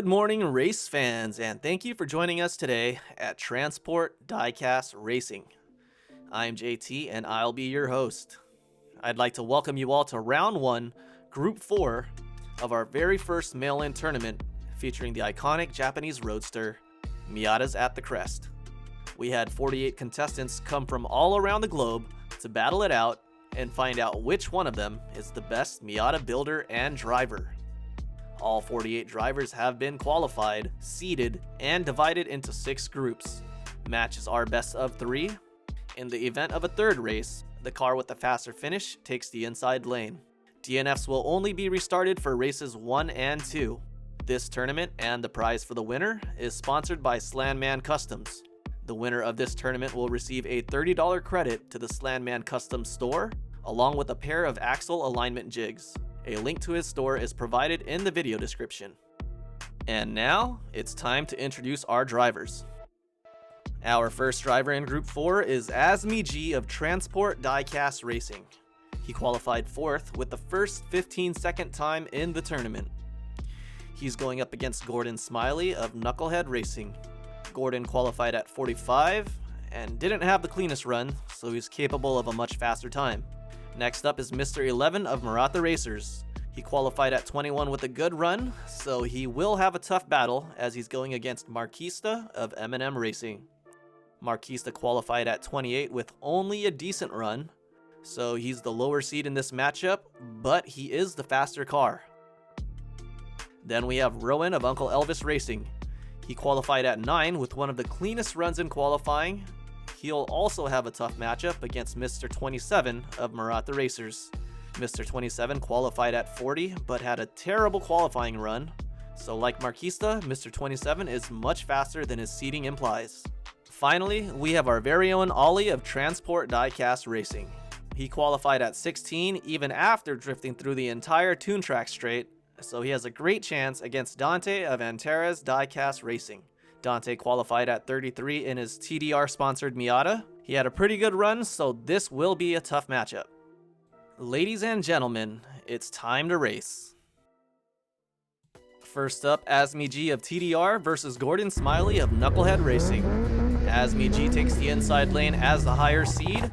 Good morning, race fans, and thank you for joining us today at Transport Diecast Racing. I'm JT, and I'll be your host. I'd like to welcome you all to Round 1, Group 4 of our very first mail-in tournament featuring the iconic Japanese roadster, Miatas at the Crest. We had 48 contestants come from all around the globe to battle it out and find out which one of them is the best Miata builder and driver. All 48 drivers have been qualified, seeded, and divided into 6 groups. Matches are best of 3. In the event of a third race, the car with the faster finish takes the inside lane. DNFs will only be restarted for races 1 and 2. This tournament and the prize for the winner is sponsored by Slandman Customs. The winner of this tournament will receive a $30 credit to the Slandman Customs store, along with a pair of axle alignment jigs. A link to his store is provided in the video description. And now, it's time to introduce our drivers. Our first driver in Group 4 is Azmi G of Transport Diecast Racing. He qualified 4th with the first 15-second time in the tournament. He's going up against Gordon Smiley of Knucklehead Racing. Gordon qualified at 45 and didn't have the cleanest run, so he's capable of a much faster time. Next up is Mr. 11 of Miata Racers. He qualified at 21 with a good run, so he will have a tough battle as he's going against Marquista of M&M Racing. Marquista qualified at 28 with only a decent run, so he's the lower seed in this matchup, but he is the faster car. Then we have Rowan of Uncle Elvis Racing. He qualified at 9 with one of the cleanest runs in qualifying. He'll also have a tough matchup against Mr. 27 of Miata Racers. Mr. 27 qualified at 40, but had a terrible qualifying run. So like Marquista, Mr. 27 is much faster than his seeding implies. Finally, we have our very own Ollie of Transport Diecast Racing. He qualified at 16 even after drifting through the entire Toon Track straight, so he has a great chance against Dante of Antares Diecast Racing. Dante qualified at 33 in his TDR-sponsored Miata. He had a pretty good run, so this will be a tough matchup. Ladies and gentlemen, it's time to race. First up, Azmi G of TDR versus Gordon Smiley of Knucklehead Racing. Azmi G takes the inside lane as the higher seed.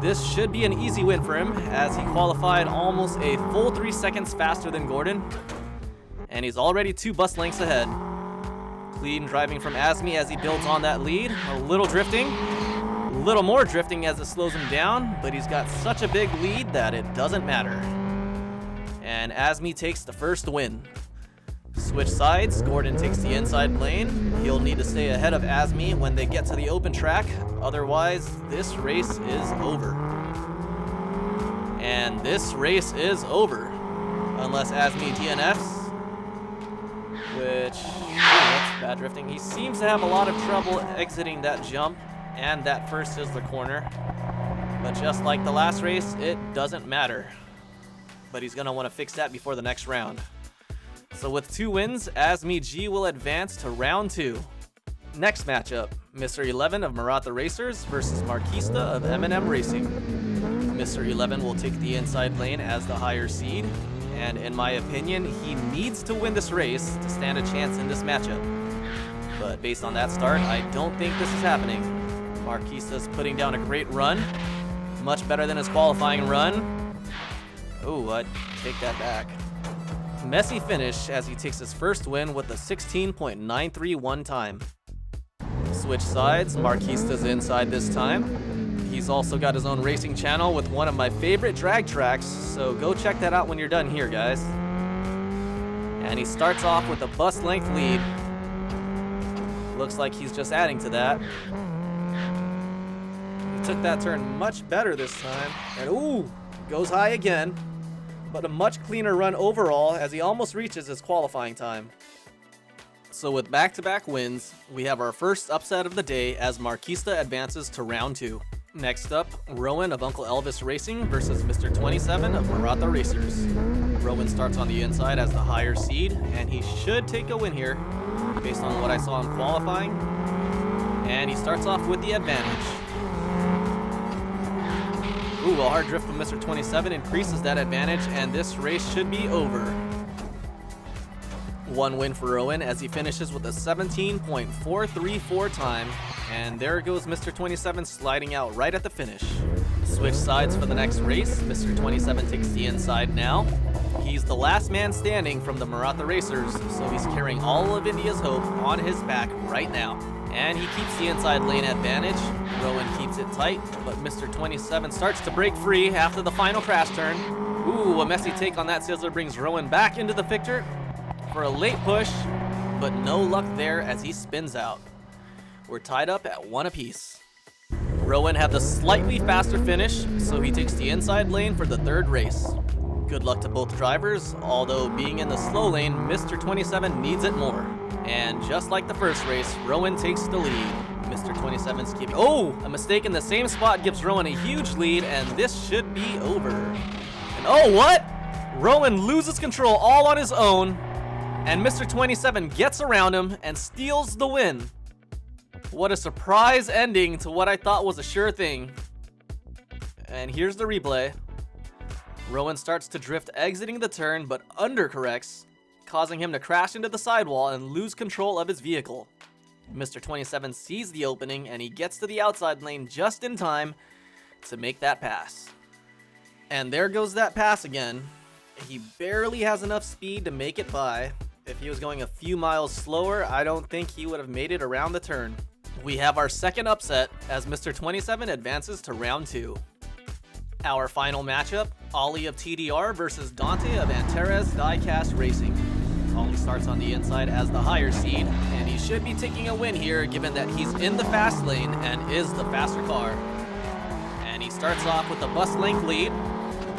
This should be an easy win for him, as he qualified almost a full 3 seconds faster than Gordon, and he's already 2 bus lengths ahead. Clean driving from Azmi as he builds on that lead. A little drifting, a little more drifting as it slows him down, but he's got such a big lead that it doesn't matter. And Azmi takes the first win. Switch sides, Gordon takes the inside lane. He'll need to stay ahead of Azmi when they get to the open track, otherwise this race is over. And this race is over, unless Azmi DNFs, which, that's bad drifting. He seems to have a lot of trouble exiting that jump, and that first is the corner. But just like the last race, it doesn't matter. But he's gonna want to fix that before the next round. So with 2 wins, Azmi G will advance to round 2. Next matchup, Mr. 11 of Miata Racers versus Marquista of M&M Racing. Mr. 11 will take the inside lane as the higher seed, and in my opinion, he needs to win this race to stand a chance in this matchup. But based on that start, I don't think this is happening. Marquista's putting down a great run, much better than his qualifying run. Ooh, I'd take that back. Messy finish as he takes his first win with a 16.931 time. Switch sides, Marquista's inside this time. He's also got his own racing channel with one of my favorite drag tracks, so go check that out when you're done here, guys. And he starts off with a bus length lead. Looks like he's just adding to that. He took that turn much better this time, and ooh, goes high again. But a much cleaner run overall as he almost reaches his qualifying time. So with back-to-back wins, we have our first upset of the day as Marquista advances to round 2. Next up, Rowan of Uncle Elvis Racing versus Mr. 27 of Miata Racers. Rowan starts on the inside as the higher seed, and he should take a win here based on what I saw in qualifying. And he starts off with the advantage. Ooh, a hard drift from Mr. 27 increases that advantage, and this race should be over. One win for Rowan as he finishes with a 17.434 time. And there goes Mr. 27 sliding out right at the finish. Switch sides for the next race. Mr. 27 takes the inside now. He's the last man standing from the Miata racers, so he's carrying all of India's hope on his back right now. And he keeps the inside lane advantage. Rowan keeps it tight, but Mr. 27 starts to break free after the final crash turn. Ooh, a messy take on that Sizzler brings Rowan back into the picture for a late push, but no luck there as he spins out. We're tied up at 1 apiece. Rowan had the slightly faster finish, so he takes the inside lane for the third race. Good luck to both drivers, although being in the slow lane, Mr. 27 needs it more. And just like the first race, Rowan takes the lead. Mr. 27's keeping... Oh! A mistake in the same spot gives Rowan a huge lead, and this should be over. And oh, what? Rowan loses control all on his own, and Mr. 27 gets around him and steals the win. What a surprise ending to what I thought was a sure thing. And here's the replay. Rowan starts to drift exiting the turn, but undercorrects, causing him to crash into the sidewall and lose control of his vehicle. Mr. 27 sees the opening and he gets to the outside lane just in time to make that pass. And there goes that pass again. He barely has enough speed to make it by. If he was going a few miles slower, I don't think he would have made it around the turn. We have our second upset as Mr. 27 advances to round 2. Our final matchup, Ollie of TDR versus Dante of Antares Diecast Racing. Ollie starts on the inside as the higher seed, and he should be taking a win here given that he's in the fast lane and is the faster car. And he starts off with a bus length lead.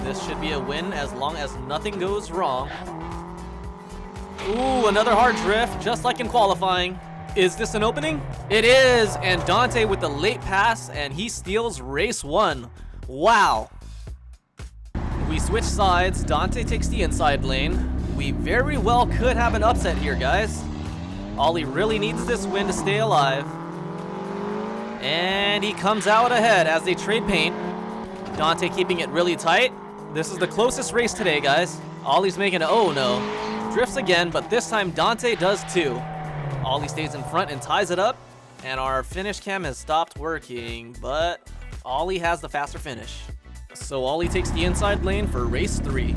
This should be a win as long as nothing goes wrong. Ooh, another hard drift, just like in qualifying. Is this an opening? It is, and Dante with the late pass, and he steals race 1. Wow. We switch sides. Dante takes the inside lane. We very well could have an upset here, guys. Ollie really needs this win to stay alive. And he comes out ahead as they trade paint. Dante keeping it really tight. This is the closest race today, guys. Ollie's making it, oh no. Drifts again, but this time Dante does too. Ollie stays in front and ties it up. And our finish cam has stopped working, but Ollie has the faster finish. So Ollie takes the inside lane for race 3.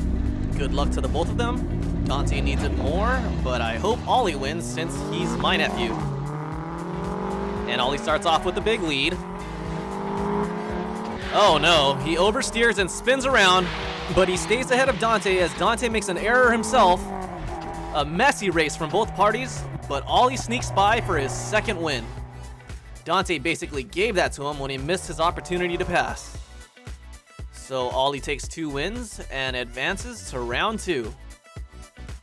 Good luck to the both of them. Dante needs it more, but I hope Ollie wins since he's my nephew. And Ollie starts off with a big lead. Oh no, he oversteers and spins around, but he stays ahead of Dante as Dante makes an error himself. A messy race from both parties, but Ollie sneaks by for his second win. Dante basically gave that to him when he missed his opportunity to pass. So Ollie takes 2 wins and advances to round 2.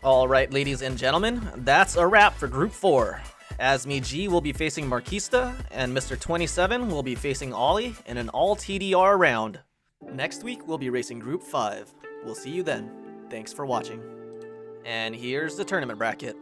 Alright, ladies and gentlemen, that's a wrap for Group 4. Asmi G will be facing Marquista, and Mr. 27 will be facing Ollie in an all TDR round. Next week, we'll be racing Group 5. We'll see you then. Thanks for watching. And here's the tournament bracket.